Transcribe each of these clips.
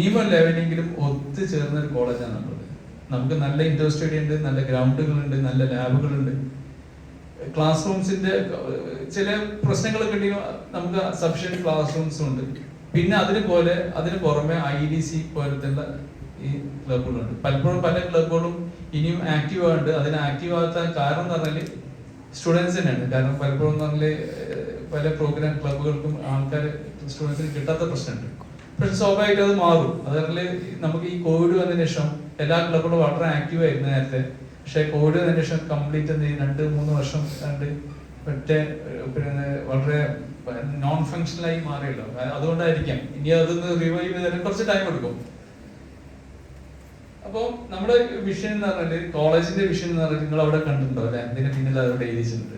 Minimum ലെവലെങ്കിലും ഒത്തുചേർന്ന ഒരു കോളേജാണ് നമ്മളത്. നമുക്ക് നല്ല ഇൻഡോർ സ്റ്റേഡിയം ഉണ്ട്, നല്ല ഗ്രൗണ്ടുകളുണ്ട്, നല്ല ലാബുകളുണ്ട്. ക്ലാസ് റൂംസിന്റെ ചില പ്രശ്നങ്ങളൊക്കെ ഉണ്ടെങ്കിൽ നമുക്ക് സഫിഷ്യന്റ് ക്ലാസ് റൂംസും ഉണ്ട്. പിന്നെ അതിന് പുറമെ IDC പോലത്തെ ഈ ക്ലബുകളുണ്ട്. പലപ്പോഴും പല ക്ലബുകളും ഇനിയും ആക്റ്റീവ് ആകുന്നുണ്ട്. അതിന് ആക്റ്റീവ് ആകാൻ കാരണം എന്ന് പറഞ്ഞാൽ സ്റ്റുഡൻസ് തന്നെയാണ്. കാരണം പലപ്പോഴും എന്ന് പറഞ്ഞാൽ പല പ്രോഗ്രാം ക്ലബുകൾക്കും ആൾക്കാർ സ്റ്റുഡൻസിന് കിട്ടാത്ത പ്രശ്നമുണ്ട്. പക്ഷെ സ്വാഭാവികമായിട്ട് അത് മാറും. അതുപോലെ നമുക്ക് ഈ കോവിഡ് വന്നതിന് ശേഷം എല്ലാ ക്ലബുകളും വളരെ ആക്റ്റീവ് ആയിരുന്നു നേരത്തെ. പക്ഷെ കോവിഡ് വന്നതിന് ശേഷം കംപ്ലീറ്റ് 2-3 വർഷം ഒറ്റ പിന്നെ വളരെ നോൺ ഫങ്ഷണലായി മാറിയല്ലോ. അതുകൊണ്ടായിരിക്കാം ഇനി അതൊന്ന് റിവൈവ് ചെയ്താൽ കുറച്ച് ടൈം എടുക്കും. അപ്പോൾ നമ്മുടെ വിഷൻ എന്ന് പറഞ്ഞാൽ കോളേജിന്റെ വിഷൻ എന്ന് പറഞ്ഞാൽ നിങ്ങൾ അവിടെ കണ്ടിട്ടുണ്ടോ അല്ലെ? അതിന് പിന്നിൽ അതവിടെ എഴുതിയിട്ടുണ്ട്.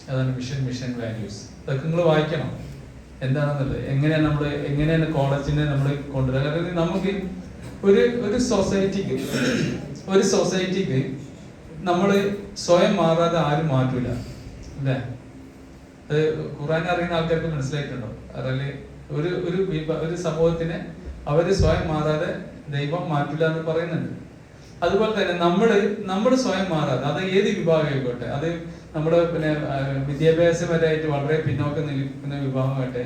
അതാണ് മിഷൻ വാല്യൂസ്. അതൊക്കെ നിങ്ങൾ വായിക്കണം എന്താണെന്നുള്ളത്. എങ്ങനെയാണ് കോളേജിനെ നമ്മൾ കൊണ്ടുവരിക. കാരണം നമുക്ക് ഒരു സൊസൈറ്റിക്ക് നമ്മൾ സ്വയം മാറാതെ ആരും മാറ്റൂല അല്ലേ? അത് ഖുർആൻ അറിയുന്ന ആൾക്കാർക്ക് മനസ്സിലായിട്ടുണ്ടോ? അതല്ലേ ഒരു സമൂഹത്തിനെ അവര് സ്വയം മാറാതെ ദൈവം മാറ്റില്ല എന്ന് പറയുന്നുണ്ട്. അതുപോലെ തന്നെ നമ്മള് സ്വയം മാറാതെ, അത് ഏത് വിഭാഗം ആയിക്കോട്ടെ, അത് നമ്മുടെ പിന്നെ വിദ്യാഭ്യാസപരമായിട്ട് വളരെ പിന്നോക്കം നിൽക്കുന്ന വിഭാഗമായിട്ട്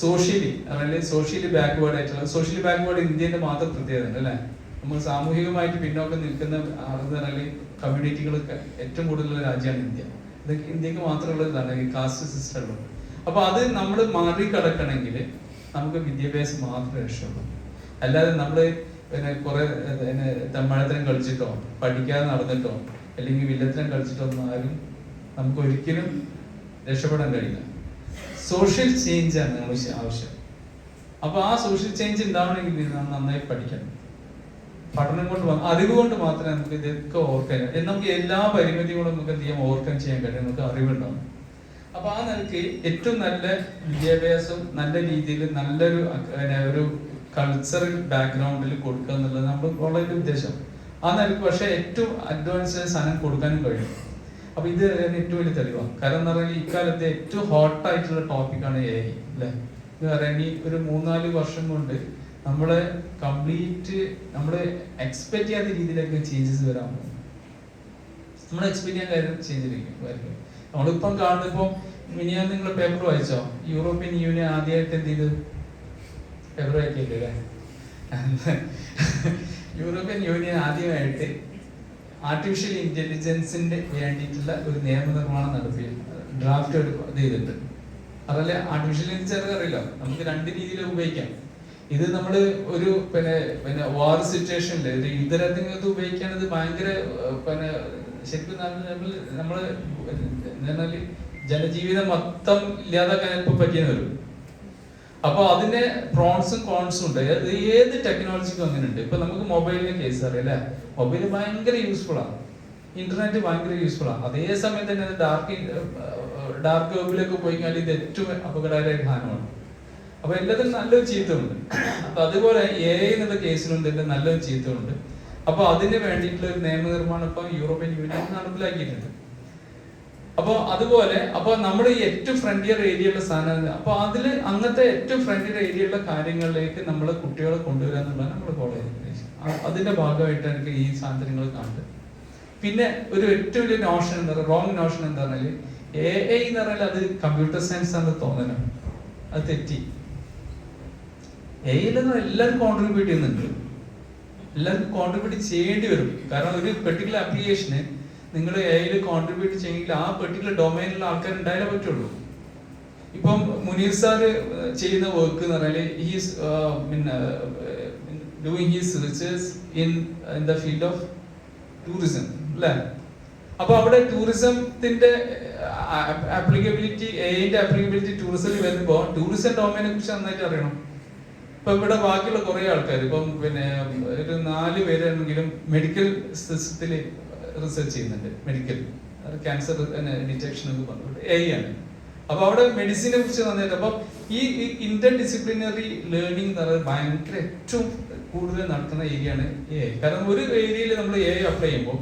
സോഷ്യലി ബാക്ക്വേർഡ് ആയിട്ടുള്ള ബാക്ക്വേർഡ് ഇന്ത്യന്റെ മാത്രം പ്രത്യേകത അല്ലേ? നമ്മൾ സാമൂഹികമായിട്ട് പിന്നോക്കം നിൽക്കുന്ന കമ്മ്യൂണിറ്റികളൊക്കെ ഏറ്റവും കൂടുതലുള്ള രാജ്യമാണ് ഇന്ത്യ. ഇതൊക്കെ ഇന്ത്യക്ക് മാത്രമുള്ള ഇതാണ് ഈ കാസ്റ്റ് സിസ്റ്റം. അപ്പൊ അത് നമ്മൾ മറികടക്കണമെങ്കിൽ നമുക്ക് വിദ്യാഭ്യാസം മാത്രമേ രക്ഷയുള്ളൂ. അല്ലാതെ നമ്മള് പിന്നെ കുറെ തമ്മാഴത്തരം കളിച്ചിട്ടോ പഠിക്കാതെ നടന്നിട്ടോ അല്ലെങ്കിൽ വില്ലത്തരം കളിച്ചിട്ടോ ഒന്നും ആരും നമുക്ക് ഒരിക്കലും രക്ഷപ്പെടാൻ കഴിയില്ല. സോഷ്യൽ ചേഞ്ച് ആണ് നമ്മൾ ആവശ്യം. അപ്പൊ ആ സോഷ്യൽ ചേഞ്ച് ഉണ്ടാവണമെങ്കിൽ നാം നന്നായി പഠിക്കണം. പഠനം കൊണ്ട് അറിവ് കൊണ്ട് മാത്രമേ നമുക്ക് ഇതൊക്കെ ഓർക്കാൻ, നമുക്ക് എല്ലാ പരിമിതികളും നമുക്ക് എന്ത് ചെയ്യാം ഓവർകം ചെയ്യാൻ കഴിയും. നമുക്ക് അറിവുണ്ടാവും. അപ്പൊ ആ നിലയ്ക്ക് ഏറ്റവും നല്ല വിദ്യാഭ്യാസം നല്ല രീതിയിൽ നല്ലൊരു കൾച്ചറൽ ബാക്ക്ഗ്രൗണ്ടിൽ കൊടുക്കുക എന്നുള്ളത് നമ്മൾ കോളേജിന്റെ ഉദ്ദേശം. ആ നിലയ്ക്ക് പക്ഷെ ഏറ്റവും അഡ്വാൻസ്ഡ് സാധനം കൊടുക്കാനും കഴിയും. അപ്പൊ ഇത് ഏറ്റവും വലിയ തെളിവാണ്. കാരണം എന്ന് പറഞ്ഞാൽ ഇക്കാലത്തെ ഏറ്റവും ഹോട്ടായിട്ടുള്ള ടോപ്പിക്കാണ് AI അല്ലെ? എന്ന് പറയാൻ ഈ ഒരു 3-4 വർഷം കൊണ്ട് നമ്മള് കംപ്ലീറ്റ് എക്സ്പെക്ട് ചെയ്യാത്ത രീതിയിലൊക്കെ ചേഞ്ചസ് വരാൻ പോകും. നമ്മൾ എക്സ്പെക്ട് ചെയ്യാൻ കാര്യം ചേഞ്ച് നമ്മളിപ്പം കാണുന്നത്. ഇപ്പം മിനിയാൻ നിങ്ങൾ പേപ്പർ വായിച്ചോ? യൂറോപ്യൻ യൂണിയൻ ആദ്യമായിട്ട് എന്ത് ചെയ്തു? പേപ്പർ വായിക്കില്ലേ? യൂറോപ്യൻ യൂണിയൻ ആദ്യമായിട്ട് ആർട്ടിഫിഷ്യൽ ഇന്റലിജൻസിന്റെ വേണ്ടിയിട്ടുള്ള ഒരു നിയമനിർമ്മാണം നടത്തി ഡ്രാഫ്റ്റ് ചെയ്തിട്ടുണ്ട്. അതല്ലേ ആർട്ടിഫിഷ്യൽ ഇന്റലിജൻസ് അറിയില്ല, നമുക്ക് 2 രീതിയിൽ ഉപയോഗിക്കാം. ഇത് നമ്മൾ ഒരു പിന്നെ വാർ സിറ്റുവേഷനിൽ ഒരു യുദ്ധരംഗത്ത് ഉപയോഗിക്കാനത് ഭയങ്കര ശരിക്കും നമ്മള് ജനജീവിതം മൊത്തം ഇല്ലാതാക്കാൻ ഇപ്പൊ പറ്റിയെന്ന് വരും. അപ്പൊ അതിന്റെ പ്രോൺസും കോൺസും ഉണ്ട്. ഏത് ടെക്നോളജിക്കും അങ്ങനെ ഉണ്ട്. ഇപ്പൊ നമുക്ക് മൊബൈലിന്റെ കേസ് അറിയാം അല്ലെ? മൊബൈൽ ഭയങ്കര യൂസ്ഫുൾ ആണ്, ഇന്റർനെറ്റ് ഭയങ്കര യൂസ്ഫുൾ ആണ്. അതേ സമയം തന്നെ ഡാർക്ക് വെബിലൊക്കെ പോയി കഴിഞ്ഞാൽ ഇത് ഏറ്റവും അപകടകരമായ സാധനമാണ്. അപ്പൊ എല്ലാത്തിനും നല്ലൊരു ചീത്തമുണ്ട്. അപ്പൊ അതുപോലെ AI എന്നുള്ള കേസിലുണ്ട് നല്ലൊരു ചീത്തമുണ്ട്. അപ്പൊ അതിന് വേണ്ടിയിട്ടുള്ള ഒരു നിയമനിർമ്മാണം ഇപ്പൊ യൂറോപ്യൻ യൂണിയൻ നടപ്പിലാക്കിയിട്ടുണ്ട്. അപ്പൊ അതുപോലെ നമ്മുടെ ഈ ഏറ്റവും ഫ്രണ്ടിയർ ഏരിയയുള്ള സാധനം, അപ്പൊ അങ്ങനത്തെ ഏറ്റവും ഫ്രണ്ടിയർ ഏരിയയുള്ള കാര്യങ്ങളിലേക്ക് നമ്മൾ കുട്ടികളെ കൊണ്ടുവരിക എന്നുള്ളതാണ് നമ്മുടെ കോളേജ്. അതിന്റെ ഭാഗമായിട്ട് എനിക്ക് ഈ സാധനങ്ങൾ കാണുന്നത്. പിന്നെ ഒരു ഏറ്റവും വലിയ നോഷൻ റോങ് നോഷൻ എന്താ പറഞ്ഞാല് AI എന്ന് പറഞ്ഞാൽ അത് കമ്പ്യൂട്ടർ സയൻസ് ആണെന്ന് തോന്നണം. അത് തെറ്റി. AI എല്ലാവരും കോൺട്രിബ്യൂട്ട് ചെയ്യുന്നുണ്ട്, എല്ലാവർക്കും കോൺട്രിബ്യൂട്ട് ചെയ്യേണ്ടി വരും. കാരണം ഒരു പെർട്ടിക്കുലർ ആപ്ലിക്കേഷന് നിങ്ങൾ AI കോൺട്രിബ്യൂട്ട് ചെയ്യെങ്കിൽ ആ പെർട്ടിക്കുലർ ഡൊമൈനിലുള്ള ആൾക്കാർ ഉണ്ടായാലേ പറ്റുള്ളൂ. ഇപ്പം മുനീർ സാറ് ചെയ്യുന്ന വർക്ക് എന്ന് പറഞ്ഞാൽ he's doing his research in the field of tourism അല്ലേ? അപ്പൊ അവിടെ ടൂറിസത്തിന്റെ ആപ്ലിക്കബിലിറ്റി, AIന്റെ ആപ്ലിക്കബിലിറ്റി ടൂറിസത്തിൽ വരുമ്പോ ടൂറിസം ഡൊമൈനെ കുറിച്ച് നന്നായിട്ട് അറിയണം. ഇപ്പൊ ഇവിടെ ബാക്കിയുള്ള കുറെ ആൾക്കാർ ഇപ്പം ഒരു 4 പേരാണെങ്കിലും മെഡിക്കൽ സിസ്റ്റത്തിൽ റിസർച്ച് ചെയ്യുന്നുണ്ട്. മെഡിക്കൽ ക്യാൻസർ ഡിറ്റക്ഷൻ എന്ന് പറഞ്ഞിട്ട് AI ആണ്. അപ്പൊ അവിടെ മെഡിസിനെ കുറിച്ച് നന്നായിട്ട്. അപ്പൊ ഈ ഇന്റർ ഡിസിപ്ലിനറി ലേണിംഗ് എന്ന് പറയുന്നത് ഭയങ്കര ഏറ്റവും കൂടുതൽ നടക്കുന്ന ഏരിയ ആണ് AI. കാരണം ഒരു ഏരിയയിൽ നമ്മൾ AI അപ്ലൈ ചെയ്യുമ്പോൾ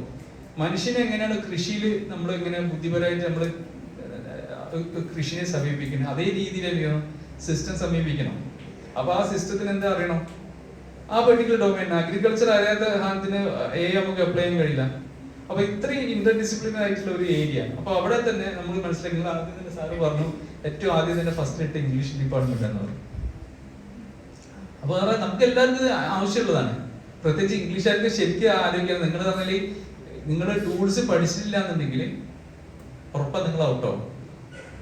മനുഷ്യനെ എങ്ങനെയാണ് കൃഷിയിൽ നമ്മൾ എങ്ങനെ ബുദ്ധിപരമായിട്ട് നമ്മൾ കൃഷിയെ സമീപിക്കുന്നത്, അതേ രീതിയിൽ സിസ്റ്റം സമീപിക്കണം. അപ്പൊ ആ സിസ്റ്റത്തിന് എന്താ അറിയണം? ആ പെർട്ടിക്കുലർ ഡൊമൈൻ അഗ്രികൾച്ചർ അറിയാത്ത സാധനത്തിന് നമുക്ക് അപ്ലൈ ചെയ്യാൻ കഴിയില്ല. അപ്പൊ ഇത്രയും ഇന്റർ ഡിസിപ്ലിനറി ആയിട്ടുള്ള ഒരു ഏരിയ. അപ്പൊ അവിടെ തന്നെ നമ്മൾ മനസ്സിലാക്കി, ആദ്യം തന്നെ സാറ് പറഞ്ഞു ഏറ്റവും ആദ്യം തന്നെ ഫസ്റ്റ് ഇട്ട് ഇംഗ്ലീഷ് ഡിപ്പാർട്ട്മെന്റ് എന്ന് പറഞ്ഞു. അപ്പൊ നമുക്ക് എല്ലാവർക്കും ആവശ്യമുള്ളതാണ്. പ്രത്യേകിച്ച് ഇംഗ്ലീഷുകാർക്ക് ശരിക്കും ആലോചിക്കണം. നിങ്ങൾ പറഞ്ഞാൽ നിങ്ങൾ ടൂൾസ് പഠിച്ചിട്ടില്ല എന്നുണ്ടെങ്കിൽ ഉറപ്പാണ് നിങ്ങൾ ഔട്ടാവും,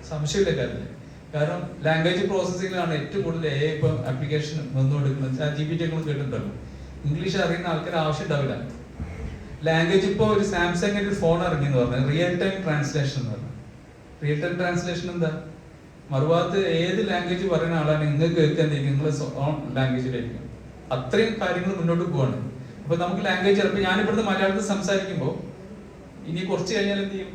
സംശയമില്ല കാര്യത്തിൽ. കാരണം ലാംഗ്വേജ് പ്രോസസ്സിംഗിലാണ് ഏറ്റവും കൂടുതൽ ഇപ്പൊ ആപ്ലിക്കേഷൻ വന്നുകൊടുക്കുന്നത്. GPT ഒക്കെ കേട്ടിട്ടുണ്ടല്ലോ. ഇംഗ്ലീഷ് അറിയുന്ന ആൾക്കാർ ആവശ്യം ഉണ്ടാവില്ല. ലാംഗ്വേജ് ഇപ്പോൾ ഒരു സാംസങ്ങിന്റെ ഒരു ഫോൺ ഇറങ്ങി എന്ന് പറഞ്ഞാൽ റിയൽ ടൈം ട്രാൻസ്ലേഷൻ എന്ന് പറഞ്ഞു. റിയൽ ടൈം ട്രാൻസ്ലേഷൻ എന്താ? മറുഭാഗത്ത് ഏത് ലാംഗ്വേജ് പറയുന്ന ആളാണ് നിങ്ങൾക്ക് കേൾക്കാൻ നിങ്ങൾ ഓൺ ലാംഗ്വേജിലായിരിക്കും. അത്രയും കാര്യങ്ങൾ മുന്നോട്ട് പോവാണ്. അപ്പൊ നമുക്ക് ലാംഗ്വേജ്, ഇപ്പൊ ഞാനിവിടുന്ന് മലയാളത്തിൽ സംസാരിക്കുമ്പോൾ ഇനി കുറച്ച് കഴിഞ്ഞാൽ എന്ത് ചെയ്യും,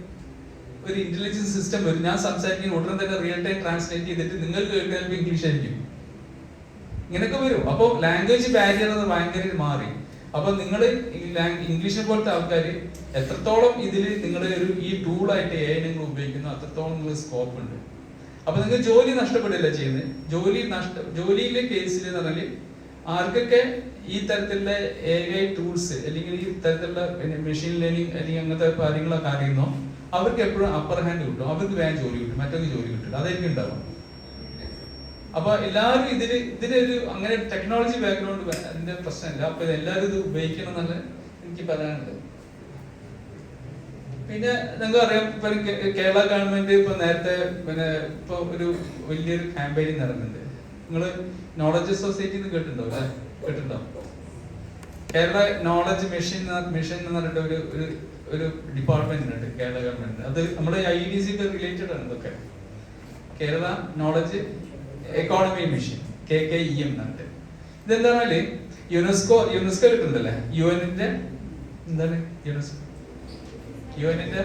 ഒരു ഇന്റലിജൻസ് സിസ്റ്റം വരും. ഞാൻ സംസാരിക്കുന്ന ഉടനെ തന്നെ റിയൽ ടൈം ട്രാൻസ്ലേറ്റ് ചെയ്തിട്ട് നിങ്ങൾക്ക് കേൾക്കാൻ ഇംഗ്ലീഷ് ആയിരിക്കും. ഇങ്ങനെയൊക്കെ വരും. അപ്പോൾ ലാംഗ്വേജ് ബാരിയർ എന്ന് ഭയങ്കര മാറി. അപ്പൊ നിങ്ങൾ ഇംഗ്ലീഷിനെ പോലത്തെ ആൾക്കാർ എത്രത്തോളം ഇതിൽ നിങ്ങൾ ഈ ടൂളായിട്ട് നിങ്ങൾ ഉപയോഗിക്കുന്നു അത്രത്തോളം നിങ്ങൾ സ്കോപ്പ് ഉണ്ട്. അപ്പൊ നിങ്ങൾക്ക് ജോലി നഷ്ടപ്പെടില്ല ചെയ്യുന്നത്. ജോലിയിലെ കേസിൽ എന്ന് പറഞ്ഞാൽ ആർക്കൊക്കെ ഈ തരത്തിലുള്ള AI ടൂൾസ് അല്ലെങ്കിൽ ഈ തരത്തിലുള്ള മെഷീൻ ലേണിംഗ് അല്ലെങ്കിൽ അങ്ങനത്തെ കാര്യങ്ങളൊക്കെ അറിയുന്നോ അവർക്ക് എപ്പോഴും അപ്പർ ഹാൻഡ് കിട്ടും. അവർക്ക് വേഗം ജോലി കിട്ടും, മറ്റൊക്കെ ജോലി കിട്ടില്ല. അതായിരിക്കും ഉണ്ടാവും. അപ്പൊ എല്ലാവരും ഇതിനൊരു അങ്ങനെ ടെക്നോളജി ബാക്ക്ഗ്രൗണ്ട് അതിന്റെ പ്രശ്നമില്ല. അപ്പൊ എല്ലാവരും ഇത് ഉപയോഗിക്കണം എന്നല്ല എനിക്ക് പറയാനുള്ളത്. പിന്നെ നിങ്ങൾക്ക് അറിയാം, ഇപ്പൊ കേരള ഗവൺമെന്റ് ഇപ്പൊ നേരത്തെ ഇപ്പൊ ഒരു വലിയൊരു ക്യാമ്പയിൻ നടക്കുന്നുണ്ട്. നിങ്ങള് നോളജ് സൊസൈറ്റി എന്ന് കേട്ടിട്ടുണ്ടോ? കേട്ടിട്ടുണ്ടോ? കേരള നോളജ് മിഷൻ എന്ന് പറഞ്ഞിട്ട് ഒരു ഡിപ്പാർട്ട്മെന്റ് ഉണ്ട് കേരള ഗവൺമെന്റ്. അത് നമ്മുടെ IDC റിലേറ്റഡ് ആണ് ഇതൊക്കെ. Kerala knowledge economy mission, KKEM എന്നിട്ട്. ഇതെന്താ പറഞ്ഞാല് യുനെസ്കോ കിട്ടുന്നുണ്ടല്ലേ, യുഎന്നിന്റെ എന്താണ് യുഎന്നിന്റെ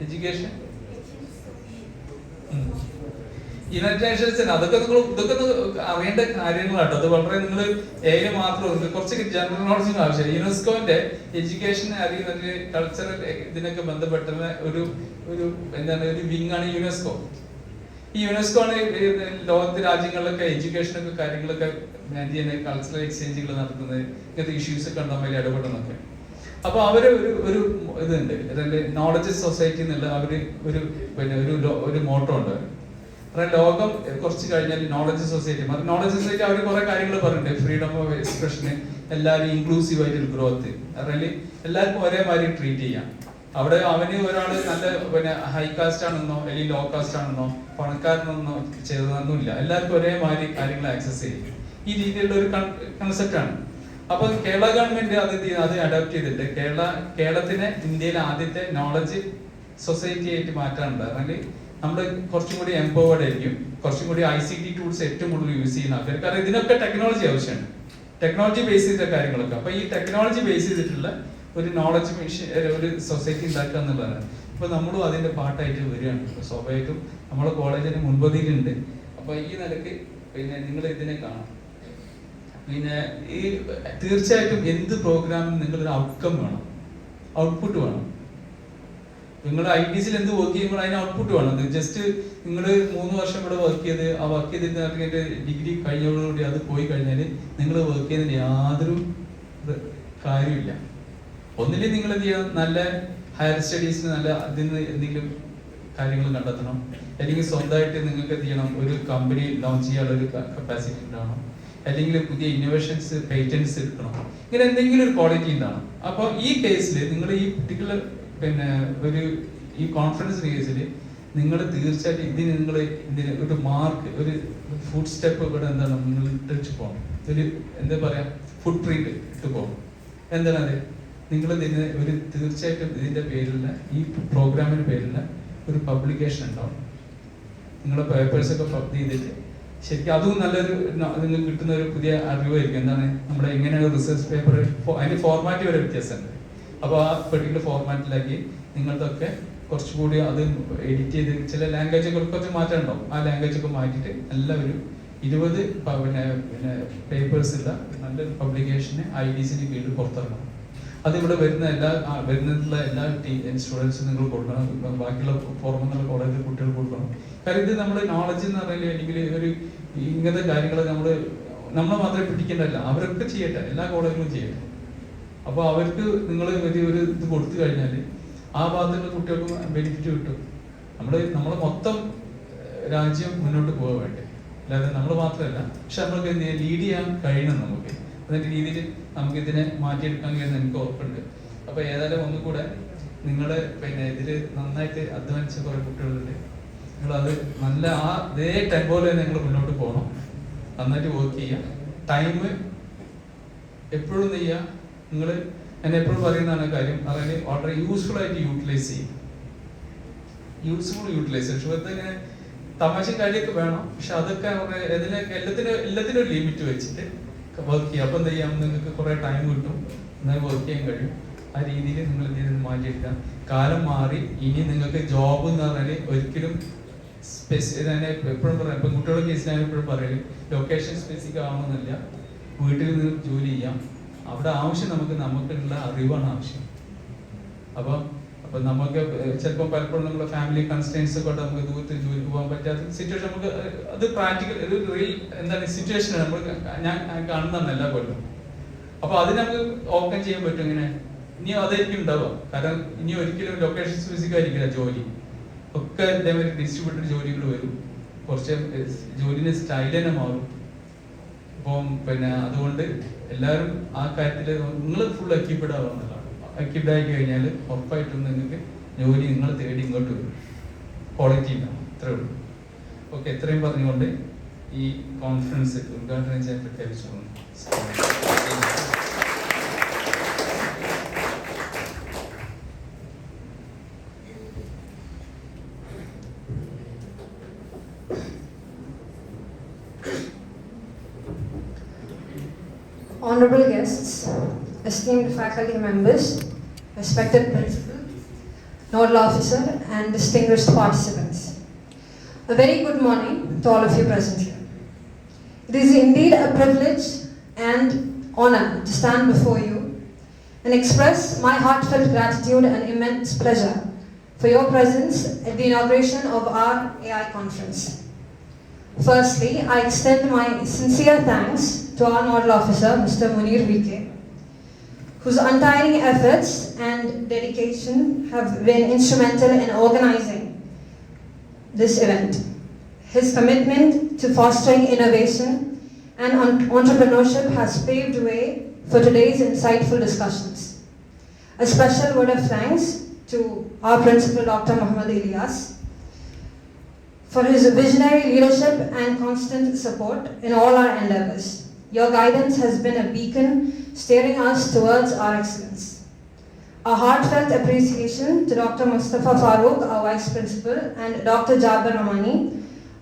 എഡ്യൂക്കേഷൻ യുണൈറ്റഡ് നേഷൻസിന് അതൊക്കെ അറിയേണ്ട കാര്യങ്ങളാട്ടോ. അത് വളരെ നിങ്ങൾ AI മാത്രം കുറച്ച് ജനറൽ നോളജിന് ആവശ്യമില്ല. യുനെസ്കോന്റെ എഡ്യൂക്കേഷൻ അറിയുന്ന കൾച്ചറൽ ഇതിനൊക്കെ ബന്ധപ്പെട്ടുള്ള ഒരു വിങ് ആണ് യുനെസ്കോ. ഈ യുനെസ്കോ ആണ് ലോകത്തെ രാജ്യങ്ങളിലൊക്കെ എഡ്യൂക്കേഷനൊക്കെ കാര്യങ്ങളൊക്കെ മാനേജ് ചെയ്യുന്നത്, കൾച്ചറൽ എക്സ്ചേഞ്ചുകൾ നടത്തുന്നത്, ഇങ്ങനത്തെ ഇഷ്യൂസ് ഒക്കെ ഉണ്ടാകുമ്പോൾ അതിൽ ഇടപെടുന്നൊക്കെ. അപ്പൊ അവര് ഒരു ഇതുണ്ട്, നോളജ് സൊസൈറ്റി എന്നുള്ള അവര് ഒരു മോട്ടോ ഉണ്ട്. ലോകം കുറച്ച് കഴിഞ്ഞാൽ നോളജ് സൊസൈറ്റി അവർ കുറെ കാര്യങ്ങൾ പറഞ്ഞിട്ടുണ്ട്. ഫ്രീഡം ഓഫ് എക്സ്പ്രഷന്, എല്ലാവരും ഇൻക്ലൂസീവ് ആയിട്ടൊരു ഗ്രോത്ത്, അതായത് എല്ലാവർക്കും ഒരേമാതിരി ട്രീറ്റ് ചെയ്യാം. അവിടെ അവന് ഒരാള് നല്ല ഹൈ കാസ്റ്റ് ആണെന്നോ അല്ലെങ്കിൽ ലോ കാസ്റ്റ് ആണെന്നോ പണക്കാരനെന്നോ ചെയ്തതൊന്നുമില്ല. എല്ലാവർക്കും ഒരേമാതിരി കാര്യങ്ങൾ ആക്സസ് ചെയ്യും. ഈ രീതിയിലുള്ള ഒരു കൺസെപ്റ്റ് ആണ്. അപ്പൊ കേരള ഗവൺമെന്റ് അത് അഡോപ്റ്റ് ചെയ്തിട്ട് കേരളത്തിനെ ഇന്ത്യയിലെ ആദ്യത്തെ നോളജ് സൊസൈറ്റി ആയിട്ട് മാറ്റാനുണ്ട്. അല്ലെങ്കിൽ നമ്മൾ കുറച്ചും കൂടി എംപവേർഡ് ആയിരിക്കും, കുറച്ചും കൂടി ICT ടൂൾസ് ഏറ്റവും കൂടുതൽ യൂസ് ചെയ്യുന്ന ആൾക്കാർ. കാരണം ഇതിനൊക്കെ ടെക്നോളജി ആവശ്യമാണ്, ടെക്നോളജി ബേസ് ചെയ്ത കാര്യങ്ങളൊക്കെ. അപ്പൊ ഈ ടെക്നോളജി ബേസ് ചെയ്തിട്ടുള്ള ഒരു നോളജ് മിഷൻ, ഒരു സൊസൈറ്റി ഉണ്ടാക്കുക എന്നുള്ളതാണ്. ഇപ്പൊ നമ്മളും അതിന്റെ പാർട്ടായിട്ട് വരികയാണ്. സ്വാഭാവികമായിട്ടും നമ്മളെ കോളേജിന് മുൻപതിയിലുണ്ട്. അപ്പൊ ഈ നിലക്ക് പിന്നെ നിങ്ങൾ ഇതിനെ കാണാം. പിന്നെ ഈ തീർച്ചയായിട്ടും എന്ത് പ്രോഗ്രാമിനും നിങ്ങളൊരു ഔട്ട്കം വേണം, ഔട്ട്പുട്ട് വേണം. നിങ്ങൾ ITC എന്ത് വർക്ക് ചെയ്യുമ്പോൾ അതിന് ഔട്ട്പുട്ട് വേണം. ജസ്റ്റ് നിങ്ങൾ 3 വർഷം ഇവിടെ വർക്ക് ചെയ്ത് ആ വർക്ക് ചെയ്തിട്ട് ഡിഗ്രി കഴിഞ്ഞതോടുകൂടി അത് പോയി കഴിഞ്ഞാൽ നിങ്ങൾ വർക്ക് ചെയ്തതിന് യാതൊരു കാര്യമില്ല. ഒന്നില്ലെങ്കിൽ നിങ്ങൾ എന്ത് ചെയ്യണം, നല്ല ഹയർ സ്റ്റഡീസിന് നല്ല അതിന് എന്തെങ്കിലും കാര്യങ്ങൾ കണ്ടെത്തണം. അല്ലെങ്കിൽ സ്വന്തമായിട്ട് നിങ്ങൾക്ക് എന്ത് ചെയ്യണം, ഒരു കമ്പനി ലോഞ്ച് ചെയ്യാനുള്ള ഒരു കപ്പാസിറ്റി ഉണ്ടാവണം. അല്ലെങ്കിൽ പുതിയ ഇന്നോവേഷൻസ്, പേറ്റൻസ് എടുക്കണം. ഇങ്ങനെ എന്തെങ്കിലും ഒരു ക്വാളിറ്റി ഉണ്ടാവണം. അപ്പോൾ ഈ കേസിൽ നിങ്ങൾ ഈ പർട്ടിക്കുലർ ഈ കോൺഫറൻസ് കേസിൽ നിങ്ങൾ തീർച്ചയായിട്ടും ഇതിന് ഒരു മാർക്ക്, ഒരു ഫുഡ് സ്റ്റെപ്പ് ഇവിടെ എന്താണ് നിങ്ങൾ ഇട്ടിട്ട് പോകണം. ഒരു എന്താ പറയാ, ഫുഡ് പ്രിന്റ് ഇട്ട് പോകണം. എന്താണ് അത്, നിങ്ങൾ തീർച്ചയായിട്ടും ഇതിന്റെ പേരിലുള്ള ഈ പ്രോഗ്രാമിന്റെ പേരിലുള്ള ഒരു പബ്ലിക്കേഷൻ ഉണ്ടാവും. നിങ്ങളുടെ പേപ്പേഴ്സ് ഒക്കെ പബ്ലിഷ് ചെയ്തിട്ട് ശരിക്കും അതും നല്ലൊരു നിങ്ങൾക്ക് കിട്ടുന്ന ഒരു പുതിയ അറിവായിരിക്കും. എന്താണ് നമ്മുടെ എങ്ങനെയാണ് റിസർച്ച് പേപ്പർ, അതിന്റെ ഫോർമാറ്റ് വരെ വ്യത്യാസമുണ്ട്. അപ്പോൾ ആ പെർട്ടിക്കുലർ ഫോർമാറ്റിലാക്കി നിങ്ങൾക്കൊക്കെ കുറച്ചുകൂടി അത് എഡിറ്റ് ചെയ്ത് ചില ലാംഗ്വേജൊക്കെ കുറച്ച് മാറ്റം ഉണ്ടാവും. ആ ലാംഗ്വേജൊക്കെ മാറ്റിയിട്ട് എല്ലാവരും 20 പേപ്പേഴ്സുള്ള നല്ലൊരു പബ്ലിക്കേഷന് IDC കീഴിൽ പുറത്തിറങ്ങണം. അതിവിടെ വരുന്നിട്ടുള്ള എല്ലാ സ്റ്റുഡൻസും നിങ്ങൾ കൊടുക്കണം. ബാക്കിയുള്ള പുറമെന്നുള്ള കോളേജിൽ കുട്ടികൾ കൊടുക്കണം. കാരണം ഇത് നമ്മുടെ നോളജ് എന്ന് പറഞ്ഞാൽ അല്ലെങ്കിൽ ഇങ്ങനത്തെ കാര്യങ്ങൾ നമ്മൾ നമ്മൾ മാത്രമേ പിടിക്കേണ്ടല്ല, അവരൊക്കെ ചെയ്യട്ടെ, എല്ലാ കോളേജിലും ചെയ്യട്ടെ. അപ്പോൾ അവർക്ക് നിങ്ങൾ വലിയൊരു ഇത് കൊടുത്തു കഴിഞ്ഞാൽ ആ ഭാഗത്തുള്ള കുട്ടികൾക്കും ബെനിഫിറ്റ് കിട്ടും. നമ്മളെ മൊത്തം രാജ്യം മുന്നോട്ട് പോകാൻ വേണ്ടി, അല്ലാതെ നമ്മൾ മാത്രമല്ല. പക്ഷെ നമ്മൾക്ക് ലീഡ് ചെയ്യാൻ കഴിയണം. നമുക്ക് അതിൻ്റെ രീതിയിൽ നമുക്ക് ഇതിനെ മാറ്റിയെടുക്കാൻ കഴിയുന്ന എനിക്ക് ഉറപ്പുണ്ട്. അപ്പോൾ ഏതായാലും ഒന്നുകൂടെ നിങ്ങൾ ഇതിൽ നന്നായിട്ട് അധ്വാനിച്ച കുറേ കുട്ടികളുണ്ട്. നിങ്ങളത് നല്ല അതേ ടെമ്പോയിൽ തന്നെ നിങ്ങൾ മുന്നോട്ട് പോകണം. നന്നായിട്ട് വർക്ക് ചെയ്യുക. ടൈം എപ്പോഴും ചെയ്യുക. നിങ്ങൾ എന്നെ എപ്പോഴും പറയുന്നതാണ് കാര്യം, അതായത് വളരെ യൂസ്ഫുൾ ആയിട്ട് യൂട്ടിലൈസ് ചെയ്യും. Useful utilization. ഇങ്ങനെ തമാശ കാര്യമൊക്കെ വേണം, പക്ഷെ അതൊക്കെ എല്ലാത്തിനും ഒരു ലിമിറ്റ് വെച്ചിട്ട് വർക്ക് ചെയ്യുക. അപ്പം എന്താ ചെയ്യാം, നിങ്ങൾക്ക് കുറേ ടൈം കിട്ടും, എന്നാൽ വർക്ക് ചെയ്യാൻ കഴിയും. ആ രീതിയിൽ നിങ്ങൾ എന്ത് ചെയ്ത് മാറ്റിയെടുക്കാം. കാലം മാറി. ഇനി നിങ്ങൾക്ക് ജോബ് എന്ന് പറഞ്ഞാൽ ഒരിക്കലും എപ്പോഴും പറയാം, ഇപ്പം കുട്ടികളുടെ കേസിൽ ഞാൻ എപ്പോഴും പറയല് ലൊക്കേഷൻ സ്പെസിഫിക് ആവണമെന്നില്ല. വീട്ടിൽ നിന്ന് ജോലി ചെയ്യാം. അവിടെ ആവശ്യം നമുക്കുള്ള അറിവാണ് ആവശ്യം. അപ്പം നമുക്ക് ചിലപ്പോൾ പലപ്പോഴും നമ്മുടെ ഫാമിലി കൺസ്ട്രെയിൻസ് കൊണ്ട് നമുക്ക് ദൂരത്തിൽ ജോലിക്ക് പോകാൻ പറ്റാത്ത സിറ്റുവേഷൻ, നമുക്ക് അത് പ്രാക്ടിക്കൽ ഒരു റിയൽ എന്താണ് സിറ്റുവേഷൻ ഞാൻ കാണുന്നതാണ് എല്ലാ കൊല്ലം. അപ്പോൾ അതിന് നമുക്ക് ഓപ്പൺ ചെയ്യാൻ പറ്റും. ഇങ്ങനെ ഇനി അതായിരിക്കും ഉണ്ടാവുക. കാരണം ഇനി ഒരിക്കലും ലൊക്കേഷൻ സ്പെസിഫിക് ആയിരിക്കില്ല ജോലി. ഒക്കെ ഇതേമാതിരി ഡിസ്ട്രിബ്യൂട്ടഡ് ജോലികൾ വരും. കുറച്ച് ജോലിന്റെ സ്റ്റൈൽ തന്നെ മാറും. അപ്പം അതുകൊണ്ട് എല്ലാവരും ആ കാര്യത്തിൽ നിങ്ങൾ ഫുൾ എക്യൂപ്ഡ് ആവുന്നതാണ്. എക്യൂപ്ഡ് ആയി കഴിഞ്ഞാൽ ഉറപ്പായിട്ടും നിങ്ങൾക്ക് ജോലി നിങ്ങൾ തേടി ഇങ്ങോട്ട് വരും. ക്വാളിറ്റി ഉണ്ടാവും. ഇത്രേ ഉള്ളൂ. ഓക്കെ, ഇത്രയും പറഞ്ഞുകൊണ്ട് ഈ കോൺഫറൻസ് ഉദ്ഘാടനം ചെയ്യാൻ പ്രഖ്യാപിച്ചു. Honorable guests, esteemed faculty members, respected principal, nodal officer, and distinguished participants. A very good morning to all of you present here. It is indeed a privilege and honor to stand before you and express my heartfelt gratitude and immense pleasure for your presence at the inauguration of our AI conference. Firstly, I extend my sincere thanks to our nodal officer, Mr. Munir VK, whose untiring efforts and dedication have been instrumental in organizing this event. His commitment to fostering innovation and entrepreneurship has paved way for today's insightful discussions. A special word of thanks to our principal, Dr. Muhammad Ilyas, for his visionary leadership and constant support in all our endeavors. Your guidance has been a beacon steering us towards our excellence. A heartfelt appreciation to Dr. Mustafa Farooq, our Vice Principal, and Dr. Jabir Ramani,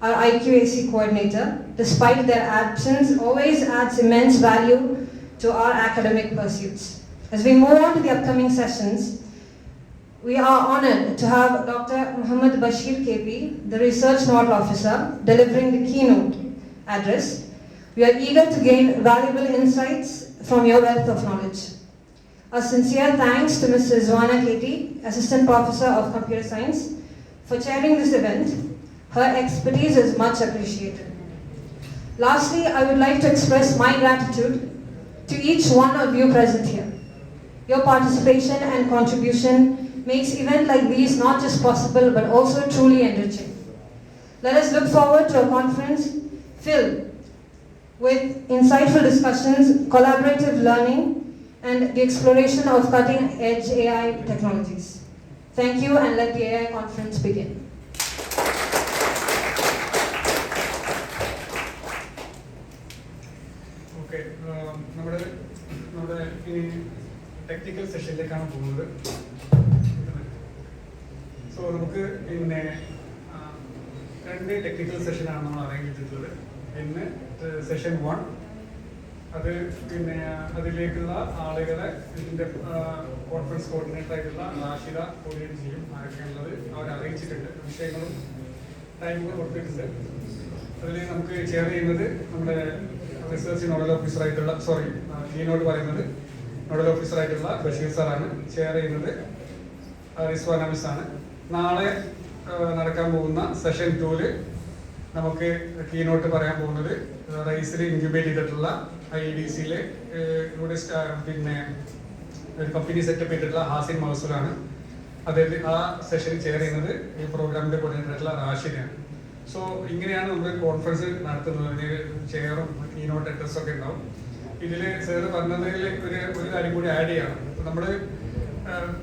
our IQAC Coordinator. Despite their absence, always adds immense value to our academic pursuits. As we move on to the upcoming sessions, we are honored to have Dr. Muhammad Bashir KP, the Research Nodal Officer, delivering the keynote address. We are eager to gain valuable insights from your wealth of knowledge. A sincere thanks to Ms. Rizwana Keti, Assistant Professor of Computer Science, for chairing this event. Her expertise is much appreciated. Lastly, I would like to express my gratitude to each one of you present here. Your participation and contribution makes events like these not just possible but also truly enriching. Let us look forward to a conference filled with insightful discussions, collaborative learning, and the exploration of cutting-edge AI technologies. Thank you, and let the AI conference begin. Okay, നമ്മുടെ ഈ technical സെഷനിലേക്കാണ് പോകുന്നത്. So നമുക്ക് രണ്ട് technical സെഷനാണ് നമ്മൾ arrange ചെയ്തിട്ടുള്ളത്. ഇന്ന് session 1, അത് അതിലേക്കുള്ള ആളുകളെ ഇതിൻ്റെ കോൺഫറൻസ് കോർഡിനേറ്റർ ആയിട്ടുള്ള റാഷിദ കോർഡിനേറ്റ് ചെയ്യും. ആരൊക്കെയുള്ളത് അവർ അറിയിച്ചിട്ടുണ്ട്, വിഷയങ്ങളും ടൈമുകളും കൊടുത്തിട്ടുണ്ട്. അതിൽ നമുക്ക് ഷെയർ ചെയ്യുന്നത് നമ്മുടെ റിസർച്ച് നോഡൽ ഓഫീസറായിട്ടുള്ള കീനോട് പറയുന്നത് നോഡൽ ഓഫീസറായിട്ടുള്ള ബഷീർ സാറാണ്. ഷെയർ ചെയ്യുന്നത് റിസ്വാന മിസ് ആണ്. നാളെ നടക്കാൻ പോകുന്ന സെഷൻ 2 നമുക്ക് കീനോട്ട് പറയാൻ പോകുന്നത് റൈസിൽ ഇൻക്യുബേറ്റ് ചെയ്തിട്ടുള്ള IEDCയിലെ ഇവിടെ പിന്നെ ഒരു കമ്പനി സെറ്റപ്പ് ചെയ്തിട്ടുള്ള ഹാസിൻ മഹസൂലാണ്. അതായത് ആ സെഷൻ ചെയർ ചെയ്യുന്നത് ഈ പ്രോഗ്രാമിന്റെ കോർഡിനേറ്റർ ആയിട്ടുള്ള റാഷിദാണ്. സോ ഇങ്ങനെയാണ് നമ്മൾ കോൺഫറൻസ് നടത്തുന്നത്. അതിന് ചെയറും കീനോട്ട് അഡ്രസ്സും ഒക്കെ ഉണ്ടാവും. ഇതിൽ സാറ് പറഞ്ഞതിൽ ഒരു കാര്യം കൂടി ആഡ് ചെയ്യണം. നമ്മൾ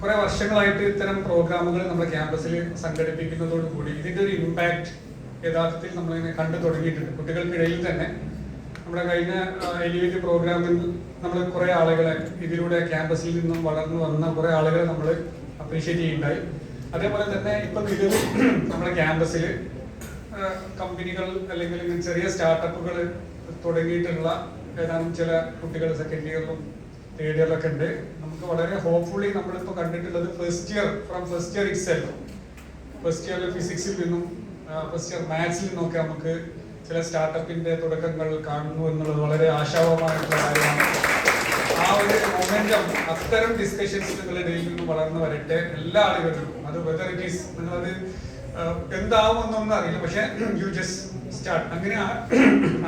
കുറെ വർഷങ്ങളായിട്ട് ഇത്തരം പ്രോഗ്രാമുകൾ നമ്മുടെ ക്യാമ്പസിൽ സംഘടിപ്പിക്കുന്നതോടുകൂടി ഇതിന്റെ ഒരു ഇമ്പാക്ട് യഥാർത്ഥത്തിൽ നമ്മളിങ്ങനെ കണ്ടു തുടങ്ങിയിട്ടുണ്ട്. കുട്ടികൾക്കിടയിൽ തന്നെ നമ്മുടെ കഴിഞ്ഞ എലിവേറ്റ് പ്രോഗ്രാമിൽ നമ്മൾ കുറെ ആളുകളെ ഇതിലൂടെ ക്യാമ്പസിൽ നിന്നും വളർന്നു വന്ന കുറെ ആളുകളെ നമ്മൾ അപ്രീഷിയേറ്റ് ചെയ്യുന്നുണ്ടായി. അതേപോലെ തന്നെ ഇപ്പം നിലവിൽ നമ്മുടെ ക്യാമ്പസിൽ കമ്പനികൾ അല്ലെങ്കിൽ ചെറിയ സ്റ്റാർട്ടപ്പുകൾ തുടങ്ങിയിട്ടുള്ള ഏതാനും ചില കുട്ടികൾ സെക്കൻഡ് ഇയറിലും തേർഡ് ഇയറിലൊക്കെ ഉണ്ട്. നമുക്ക് വളരെ ഹോപ്പ്ഫുള്ളി നമ്മളിപ്പോൾ കണ്ടിട്ടുള്ളത് ഫസ്റ്റ് ഇയർ ഇറ്റ്സെൽഫ് ഫസ്റ്റ് ഇയറിൽ ഫിസിക്സിൽ നിന്നും ഫസ്റ്റ് ഇയർ മാത്സിൽ നിന്നൊക്കെ നമുക്ക് ചില സ്റ്റാർട്ടപ്പിന്റെ തുടക്കങ്ങൾ കാണുന്നു എന്നുള്ളത് വളരെ ആശാവഹമായിട്ടുള്ള കാര്യമാണ്. ആ ഒരു മൊമെന്റം അത്തരം ഡിസ്കഷൻസ് നിങ്ങളുടെ ഇടയിൽ നിന്നും വളർന്നു വരട്ടെ എല്ലാ ആളുകളിലും. അത് വെദർ ഇറ്റ് ഈസ് നിങ്ങളത് എന്താവുമെന്നൊന്നും അറിയില്ല, പക്ഷെ യു ജസ്റ്റ് സ്റ്റാർട്ട്. അങ്ങനെ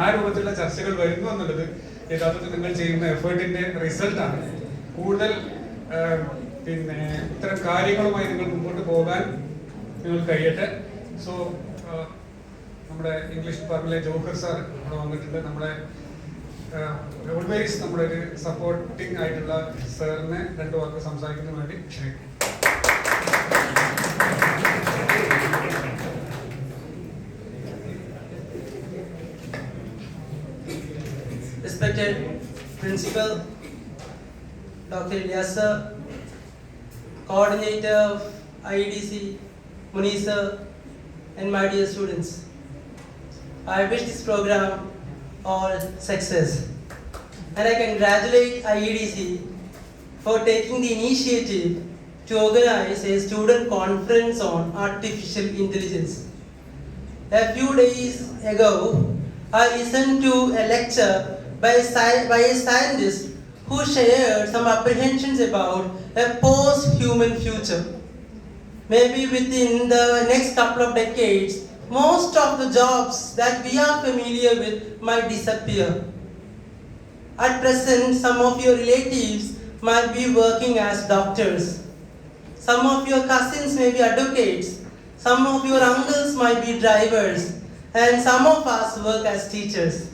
ആ രൂപത്തിലുള്ള ചർച്ചകൾ വരുന്നു എന്നുള്ളത് യഥാർത്ഥത്തിൽ നിങ്ങൾ ചെയ്യുന്ന എഫേർട്ടിന്റെ റിസൾട്ടാണ്. കൂടുതൽ പിന്നെ ഇത്തരം കാര്യങ്ങളുമായി നിങ്ങൾ മുമ്പോട്ട് പോകാൻ നിങ്ങൾ കഴിയട്ടെ. സോ നമ്മുടെ ഇംഗ്ലീഷ് ഡിപ്പാർട്ട്മെന്റിലെ ജോഹർ സാർ ഇവിടെ വന്നിട്ടുണ്ട്. നമ്മുടെ ഓൾവേസ് നമ്മുടെ ഒരു സപ്പോർട്ടിംഗ് ആയിട്ടുള്ള സാറിനെ രണ്ടു വാക്ക് സംസാരിക്കുന്നതിന് വേണ്ടി ക്ഷണിക്കും. Respected Principal Dr. Ilyas sir, Coordinator of IEDC, Munir sir, and my dear students, I wish this program all success, and I congratulate IEDC for taking the initiative to organize a student conference on artificial intelligence. A few days ago, I listened to a lecture by a scientist who shared some apprehensions about a post-human future. Maybe within the next couple of decades, most of the jobs that we are familiar with might disappear. At present, some of your relatives might be working as doctors. Some of your cousins may be advocates. Some of your uncles might be drivers. And some of us work as teachers.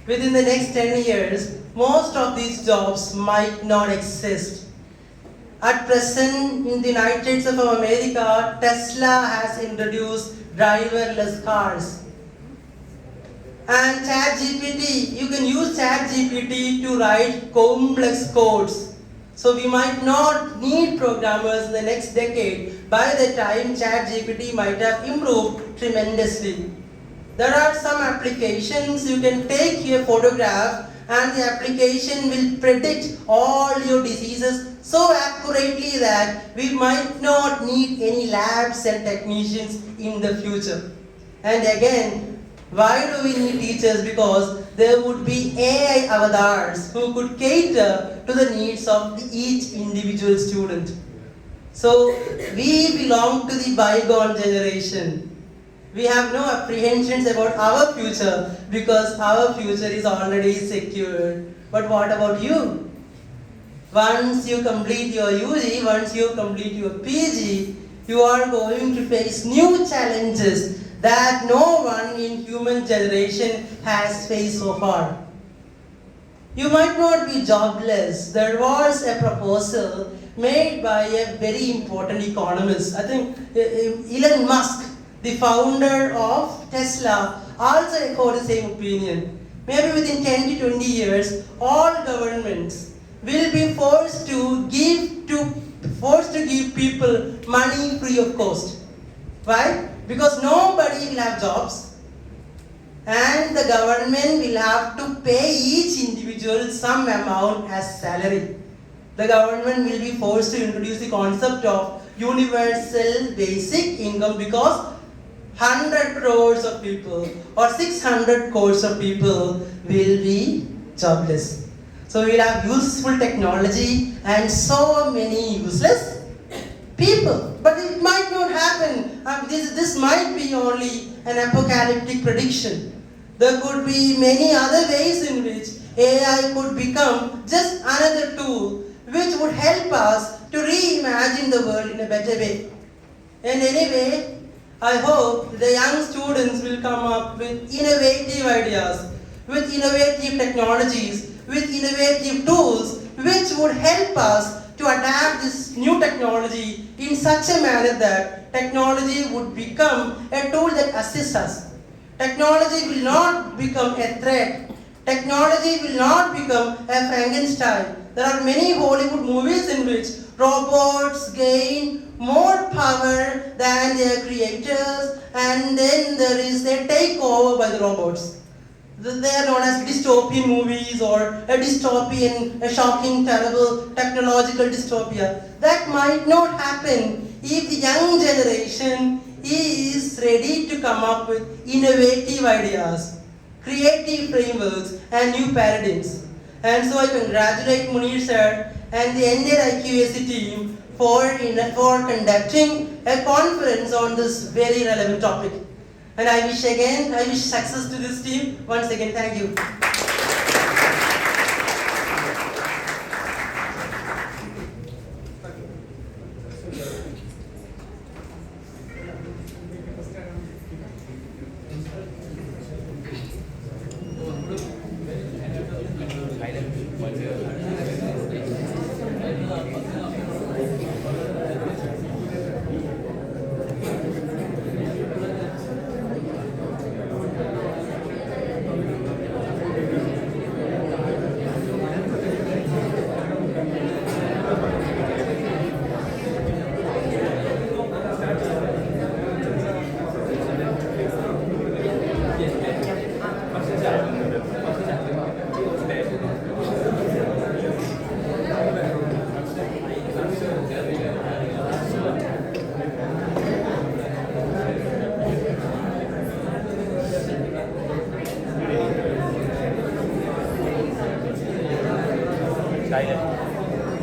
Within the next 10 years, most of these jobs might not exist. At present, in the United States of America, Tesla has introduced driverless cars. And ChatGPT, you can use ChatGPT to write complex codes. So we might not need programmers in the next decade. By the time ChatGPT might have improved tremendously. There are some applications you can take your photograph and the application will predict all your diseases so accurately that we might not need any labs and technicians in the future. And again, why do we need teachers? Because there would be AI avatars who could cater to the needs of each individual student. So we belong to the bygone generation. We have no apprehensions about our future because our future is already secured. But what about you? Once you complete your UG, once you complete your PG, you are going to face new challenges that no one in human generation has faced so far. You might not be jobless. There was a proposal made by a very important economist. I think Elon Musk, the founder of Tesla, also echoed the same opinion. Maybe within 10 to 20 years, all governments will be forced to give people money free of cost. Why? Because nobody will have jobs, and the government will have to pay each individual some amount as salary. The government will be forced to introduce the concept of universal basic income because 100 crores of people or 600 crores of people will be jobless. So we will have useful technology and so many useless people. But it might not happen. This might be only an apocalyptic prediction. There could be many other ways in which AI could become just another tool which would help us to reimagine the world in a better way. And anyway, I hope the young students will come up with innovative ideas, with innovative technologies, with innovative tools which would help us to adapt this new technology in such a manner that technology would become a tool that assists us. Technology will not become a threat. Technology will not become a Frankenstein. There are many Hollywood movies in which robots gain more power than their creators, and then there is a takeover by the robots. They are known as dystopian movies or a dystopian, a shocking, terrible technological dystopia. That might not happen if the young generation is ready to come up with innovative ideas, creative frameworks and new paradigms. And so I congratulate Munir sir and the entire IQAC team for conducting a conference on this very relevant topic. And I wish success to this team. Once again, thank you.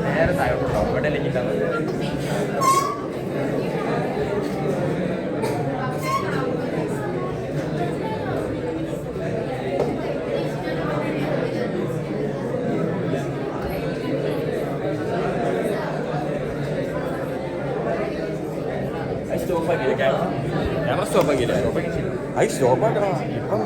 നേരെ താഴോട്ടോ ഇവിടെ അല്ലെങ്കിൽ സ്റ്റോപ്പാക്കിയില്ല camera സ്റ്റോപ്പാക്കിയില്ല സ്റ്റോപ്പാക്കണം ഇപ്പം